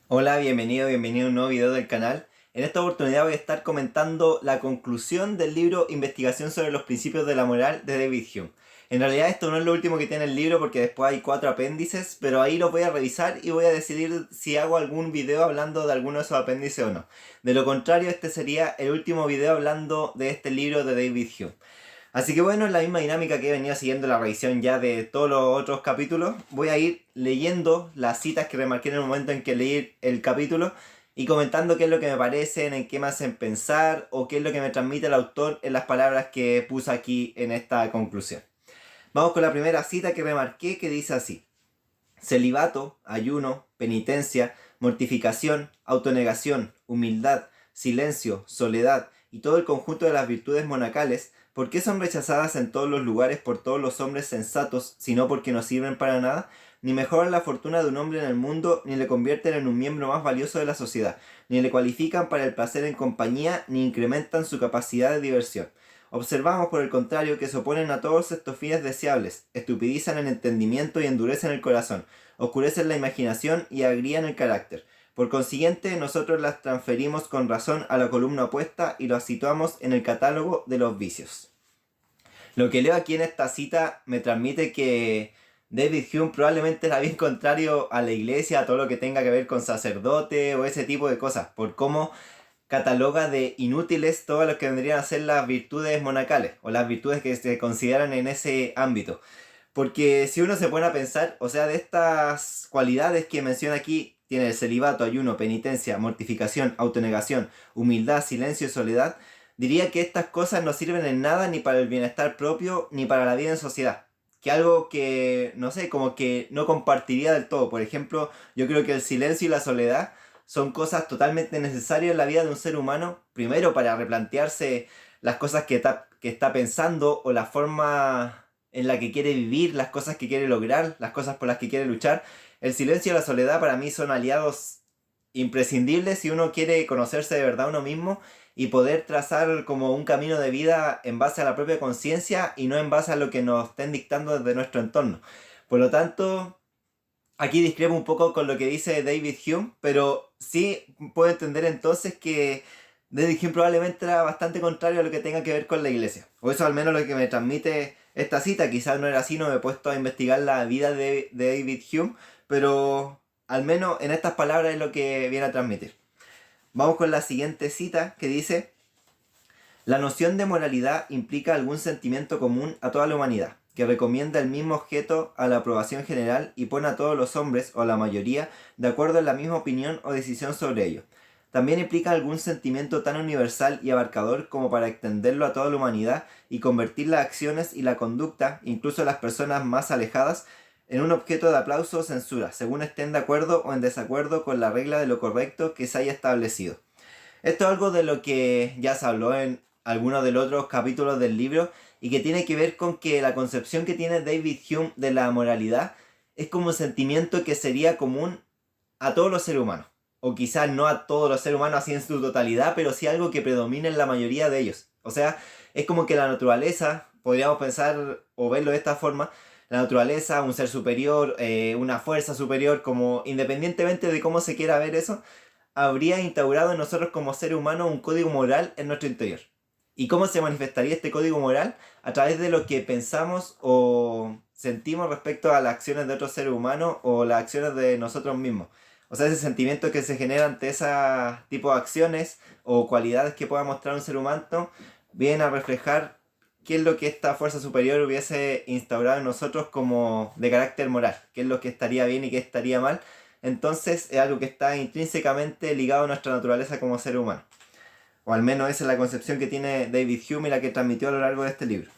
Hola, bienvenido a un nuevo video del canal. En esta oportunidad voy a estar comentando la conclusión del libro Investigación sobre los principios de la moral de David Hume. En realidad esto no es lo último que tiene el libro porque después hay 4 apéndices, pero ahí los voy a revisar y voy a decidir si hago algún video hablando de alguno de esos apéndices o no. De lo contrario, este sería el último video hablando de este libro de David Hume. Así que bueno, es la misma dinámica que he venido siguiendo la revisión ya de todos los otros capítulos. Voy a ir leyendo las citas que remarqué en el momento en que leí el capítulo y comentando qué es lo que me parecen, en qué me hacen pensar o qué es lo que me transmite el autor en las palabras que puse aquí en esta conclusión. Vamos con la primera cita que remarqué que dice así: celibato, ayuno, penitencia, mortificación, autonegación, humildad, silencio, soledad y todo el conjunto de las virtudes monacales, ¿por qué son rechazadas en todos los lugares por todos los hombres sensatos, sino porque no sirven para nada? Ni mejoran la fortuna de un hombre en el mundo, ni le convierten en un miembro más valioso de la sociedad, ni le cualifican para el placer en compañía, ni incrementan su capacidad de diversión. Observamos, por el contrario, que se oponen a todos estos fines deseables, estupidizan el entendimiento y endurecen el corazón, oscurecen la imaginación y agrían el carácter. Por consiguiente, nosotros las transferimos con razón a la columna opuesta y las situamos en el catálogo de los vicios. Lo que leo aquí en esta cita me transmite que David Hume probablemente era bien contrario a la iglesia, a todo lo que tenga que ver con sacerdote o ese tipo de cosas, por cómo cataloga de inútiles todo lo que vendrían a ser las virtudes monacales o las virtudes que se consideran en ese ámbito. Porque si uno se pone a pensar, o sea, de estas cualidades que menciona aquí, tiene el celibato, ayuno, penitencia, mortificación, autonegación, humildad, silencio y soledad, diría que estas cosas no sirven en nada ni para el bienestar propio ni para la vida en sociedad. Que algo que, no sé, como que no compartiría del todo. Por ejemplo, yo creo que el silencio y la soledad son cosas totalmente necesarias en la vida de un ser humano, primero para replantearse las cosas que está pensando o la forma en la que quiere vivir, las cosas que quiere lograr, las cosas por las que quiere luchar. El silencio y la soledad para mí son aliados imprescindibles si uno quiere conocerse de verdad a uno mismo y poder trazar como un camino de vida en base a la propia conciencia y no en base a lo que nos estén dictando desde nuestro entorno. Por lo tanto, aquí discrepo un poco con lo que dice David Hume, pero sí puedo entender entonces que David Hume probablemente era bastante contrario a lo que tenga que ver con la iglesia. O eso al menos lo que me transmite esta cita. Quizás no era así, no me he puesto a investigar la vida de David Hume, pero al menos en estas palabras es lo que viene a transmitir. Vamos con la siguiente cita que dice: la noción de moralidad implica algún sentimiento común a toda la humanidad, que recomienda el mismo objeto a la aprobación general y pone a todos los hombres, o a la mayoría, de acuerdo en la misma opinión o decisión sobre ello. También implica algún sentimiento tan universal y abarcador como para extenderlo a toda la humanidad y convertir las acciones y la conducta, incluso las personas más alejadas, en un objeto de aplauso o censura, según estén de acuerdo o en desacuerdo con la regla de lo correcto que se haya establecido. Esto es algo de lo que ya se habló en algunos de los otros capítulos del libro y que tiene que ver con que la concepción que tiene David Hume de la moralidad es como un sentimiento que sería común a todos los seres humanos. O quizás no a todos los seres humanos así en su totalidad, pero sí algo que predomina en la mayoría de ellos. O sea, es como que la naturaleza, podríamos pensar o verlo de esta forma, la naturaleza, un ser superior, una fuerza superior, como independientemente de cómo se quiera ver eso, habría instaurado en nosotros como seres humanos un código moral en nuestro interior. ¿Y cómo se manifestaría este código moral? A través de lo que pensamos o sentimos respecto a las acciones de otros seres humanos o las acciones de nosotros mismos. O sea, ese sentimiento que se genera ante ese tipo de acciones o cualidades que pueda mostrar un ser humano, viene a reflejar qué es lo que esta fuerza superior hubiese instaurado en nosotros como de carácter moral, qué es lo que estaría bien y qué estaría mal. Entonces es algo que está intrínsecamente ligado a nuestra naturaleza como ser humano. O al menos esa es la concepción que tiene David Hume y la que transmitió a lo largo de este libro.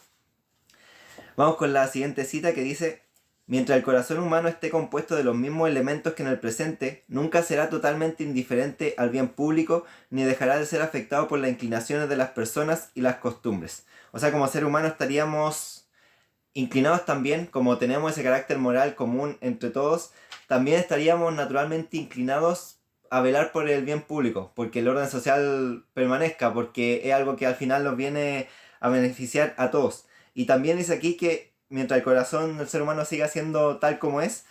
Vamos con la siguiente cita que dice: mientras el corazón humano esté compuesto de los mismos elementos que en el presente, nunca será totalmente indiferente al bien público, ni dejará de ser afectado por las inclinaciones de las personas y las costumbres. O sea, como ser humano estaríamos inclinados también, como tenemos ese carácter moral común entre todos, también estaríamos naturalmente inclinados a velar por el bien público, porque el orden social permanezca, porque es algo que al final nos viene a beneficiar a todos. Y también dice aquí que mientras el corazón del ser humano siga siendo tal como es,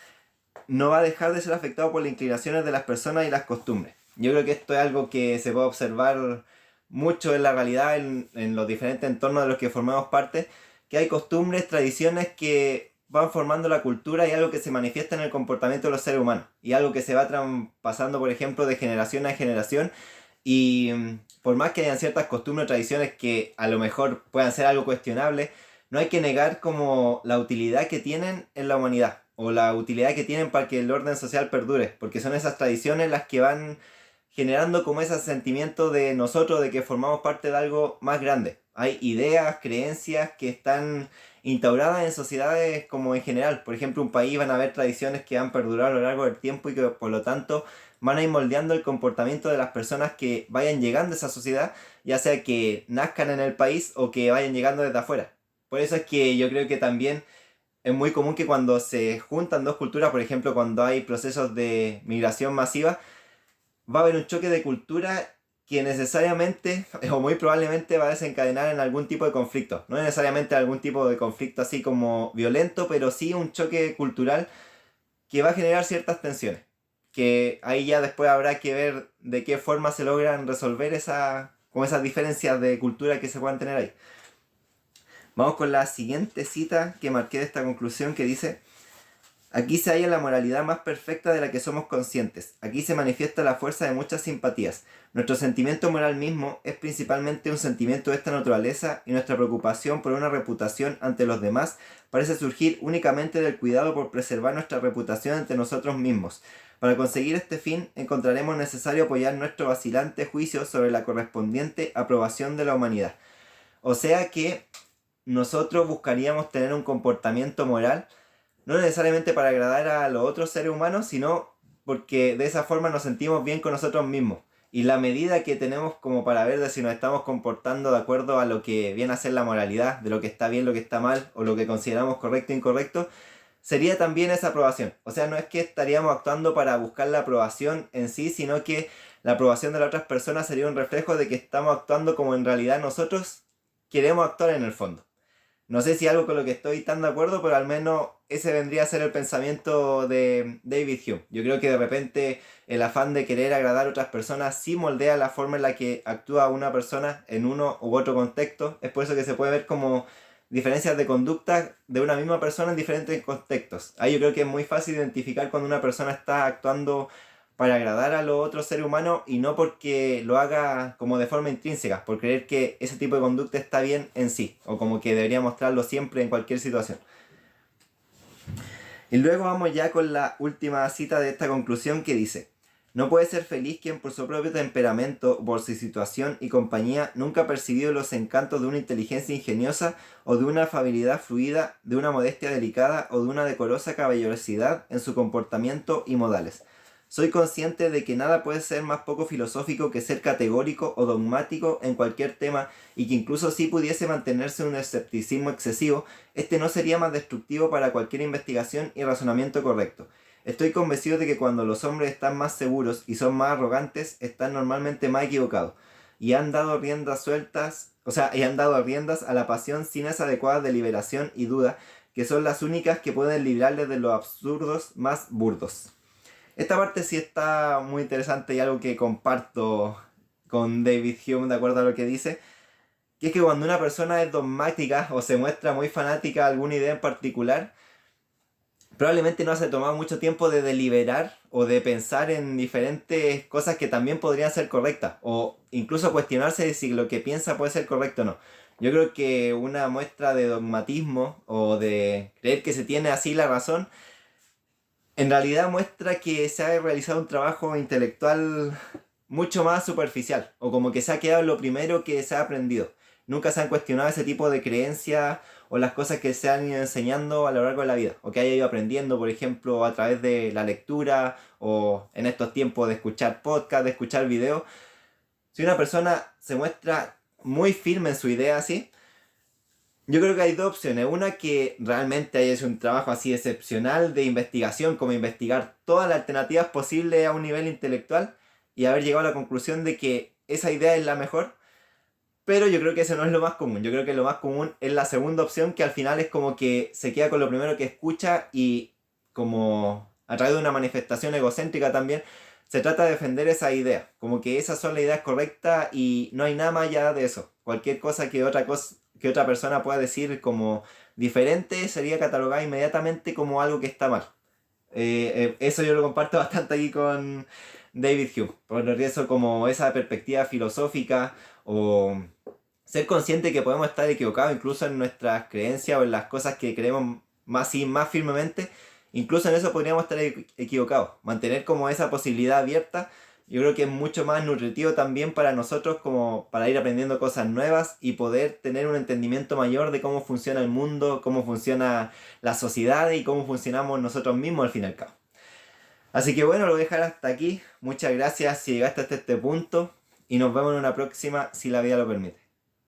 no va a dejar de ser afectado por las inclinaciones de las personas y las costumbres. Yo creo que esto es algo que se puede observar mucho en la realidad, en los diferentes entornos de los que formamos parte, que hay costumbres, tradiciones que van formando la cultura y algo que se manifiesta en el comportamiento de los seres humanos. Y algo que se va pasando, por ejemplo, de generación a generación. Y por más que hayan ciertas costumbres o tradiciones que a lo mejor puedan ser algo cuestionable, no hay que negar como la utilidad que tienen en la humanidad o la utilidad que tienen para que el orden social perdure, porque son esas tradiciones las que van generando como ese sentimiento de nosotros, de que formamos parte de algo más grande. Hay ideas, creencias que están instauradas en sociedades como en general. Por ejemplo, un país van a haber tradiciones que han perdurado a lo largo del tiempo y que por lo tanto van a ir moldeando el comportamiento de las personas que vayan llegando a esa sociedad, ya sea que nazcan en el país o que vayan llegando desde afuera. Por eso es que yo creo que también es muy común que cuando se juntan dos culturas, por ejemplo, cuando hay procesos de migración masiva, va a haber un choque de cultura que necesariamente o muy probablemente va a desencadenar en algún tipo de conflicto. No necesariamente algún tipo de conflicto así como violento, pero sí un choque cultural que va a generar ciertas tensiones. Que ahí ya después habrá que ver de qué forma se logran resolver como esas diferencias de cultura que se puedan tener ahí. Vamos con la siguiente cita que marqué de esta conclusión que dice: aquí se halla la moralidad más perfecta de la que somos conscientes. Aquí se manifiesta la fuerza de muchas simpatías. Nuestro sentimiento moral mismo es principalmente un sentimiento de esta naturaleza y nuestra preocupación por una reputación ante los demás parece surgir únicamente del cuidado por preservar nuestra reputación ante nosotros mismos. Para conseguir este fin encontraremos necesario apoyar nuestro vacilante juicio sobre la correspondiente aprobación de la humanidad. O sea que nosotros buscaríamos tener un comportamiento moral no necesariamente para agradar a los otros seres humanos, sino porque de esa forma nos sentimos bien con nosotros mismos. Y la medida que tenemos como para ver de si nos estamos comportando de acuerdo a lo que viene a ser la moralidad, de lo que está bien, lo que está mal, o lo que consideramos correcto e incorrecto, sería también esa aprobación. O sea, no es que estaríamos actuando para buscar la aprobación en sí, sino que la aprobación de las otras personas sería un reflejo de que estamos actuando como en realidad nosotros queremos actuar en el fondo. No sé si algo con lo que estoy tan de acuerdo, pero al menos ese vendría a ser el pensamiento de David Hume. Yo creo que de repente el afán de querer agradar a otras personas sí moldea la forma en la que actúa una persona en uno u otro contexto. Es por eso que se puede ver como diferencias de conducta de una misma persona en diferentes contextos. Ahí yo creo que es muy fácil identificar cuando una persona está actuando para agradar a los otros seres humanos y no porque lo haga como de forma intrínseca, por creer que ese tipo de conducta está bien en sí, o como que debería mostrarlo siempre en cualquier situación. Y luego vamos ya con la última cita de esta conclusión que dice: no puede ser feliz quien por su propio temperamento, por su situación y compañía, nunca ha percibido los encantos de una inteligencia ingeniosa o de una afabilidad fluida, de una modestia delicada o de una decorosa caballerosidad en su comportamiento y modales. Soy consciente de que nada puede ser más poco filosófico que ser categórico o dogmático en cualquier tema, y que incluso si pudiese mantenerse un escepticismo excesivo, este no sería más destructivo para cualquier investigación y razonamiento correcto. Estoy convencido de que cuando los hombres están más seguros y son más arrogantes, están normalmente más equivocados, y han dado riendas sueltas, y han dado riendas a la pasión sin esa adecuada deliberación y duda, que son las únicas que pueden librarles de los absurdos más burdos. Esta parte sí está muy interesante y algo que comparto con David Hume de acuerdo a lo que dice, que es que cuando una persona es dogmática o se muestra muy fanática de alguna idea en particular, probablemente no se tomado mucho tiempo de deliberar o de pensar en diferentes cosas que también podrían ser correctas, o incluso cuestionarse de si lo que piensa puede ser correcto o no. Yo creo que una muestra de dogmatismo o de creer que se tiene así la razón en realidad muestra que se ha realizado un trabajo intelectual mucho más superficial, o como que se ha quedado en lo primero que se ha aprendido. Nunca se han cuestionado ese tipo de creencias o las cosas que se han ido enseñando a lo largo de la vida, o que haya ido aprendiendo, por ejemplo, a través de la lectura, o en estos tiempos de escuchar podcast, de escuchar videos. Si una persona se muestra muy firme en su idea así, yo creo que hay dos opciones. Una, que realmente haya hecho un trabajo así excepcional de investigación, como investigar todas las alternativas posibles a un nivel intelectual y haber llegado a la conclusión de que esa idea es la mejor. Pero yo creo que eso no es lo más común. Yo creo que lo más común es la segunda opción, que al final es como que se queda con lo primero que escucha y como a través de una manifestación egocéntrica también, se trata de defender esa idea, como que esas son las ideas correctas y no hay nada más allá de eso. Cualquier cosa que otra persona pueda decir como diferente sería catalogada inmediatamente como algo que está mal. Eso yo lo comparto bastante aquí con David Hume. Por eso como esa perspectiva filosófica o ser consciente que podemos estar equivocados incluso en nuestras creencias o en las cosas que creemos más firmemente, incluso en eso podríamos estar equivocados. Mantener como esa posibilidad abierta, yo creo que es mucho más nutritivo también para nosotros como para ir aprendiendo cosas nuevas y poder tener un entendimiento mayor de cómo funciona el mundo, cómo funciona la sociedad y cómo funcionamos nosotros mismos al fin y al cabo. Así que bueno, lo voy a dejar hasta aquí. Muchas gracias si llegaste hasta este punto y nos vemos en una próxima si la vida lo permite.